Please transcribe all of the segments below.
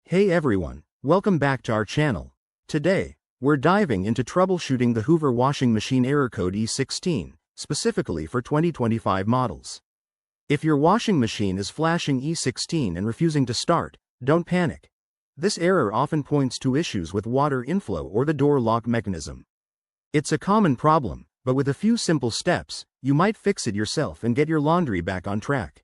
Hey everyone, welcome back to our channel. Today, we're diving into troubleshooting the Hoover washing machine error code E16, specifically for 2025 models. If your washing machine is flashing E16 and refusing to start, don't panic. This error often points to issues with water inflow or the door lock mechanism. It's a common problem, but with a few simple steps, you might fix it yourself and get your laundry back on track.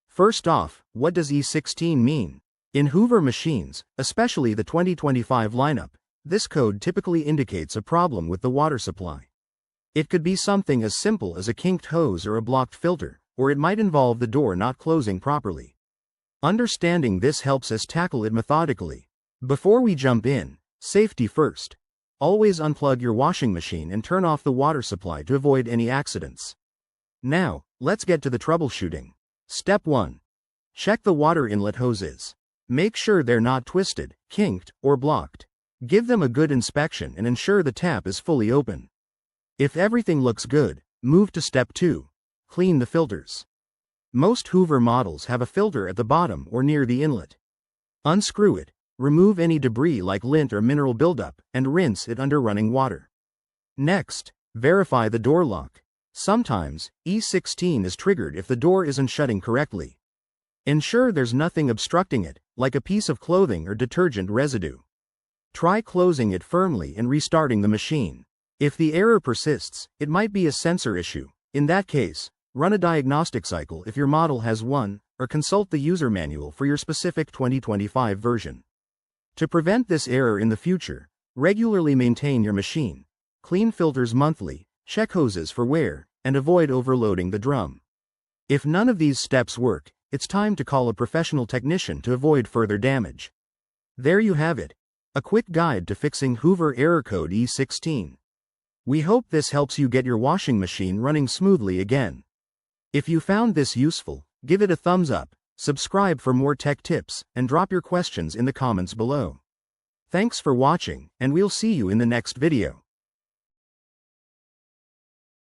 First off, what does E16 mean? In Hoover machines, especially the 2025 lineup, this code typically indicates a problem with the water supply. It could be something as simple as a kinked hose or a blocked filter, or it might involve the door not closing properly. Understanding this helps us tackle it methodically. Before we jump in, safety first. Always unplug your washing machine and turn off the water supply to avoid any accidents. Now, let's get to the troubleshooting. Step 1. Check the water inlet hoses. Make sure they're not twisted, kinked, or blocked. Give them a good inspection and ensure the tap is fully open. If everything looks good, move to step 2. Clean the filters. Most Hoover models have a filter at the bottom or near the inlet. Unscrew it, remove any debris like lint or mineral buildup, and rinse it under running water. Next, verify the door lock. Sometimes, E16 is triggered if the door isn't shutting correctly. Ensure there's nothing obstructing it, like a piece of clothing or detergent residue. Try closing it firmly and restarting the machine. If the error persists, it might be a sensor issue. In that case, run a diagnostic cycle if your model has one, or consult the user manual for your specific 2025 version. To prevent this error in the future, regularly maintain your machine. Clean filters monthly, check hoses for wear, and avoid overloading the drum. If none of these steps work, it's time to call a professional technician to avoid further damage. There you have it, a quick guide to fixing Hoover error code E16. We hope this helps you get your washing machine running smoothly again. If you found this useful, give it a thumbs up, subscribe for more tech tips, and drop your questions in the comments below. Thanks for watching, and we'll see you in the next video.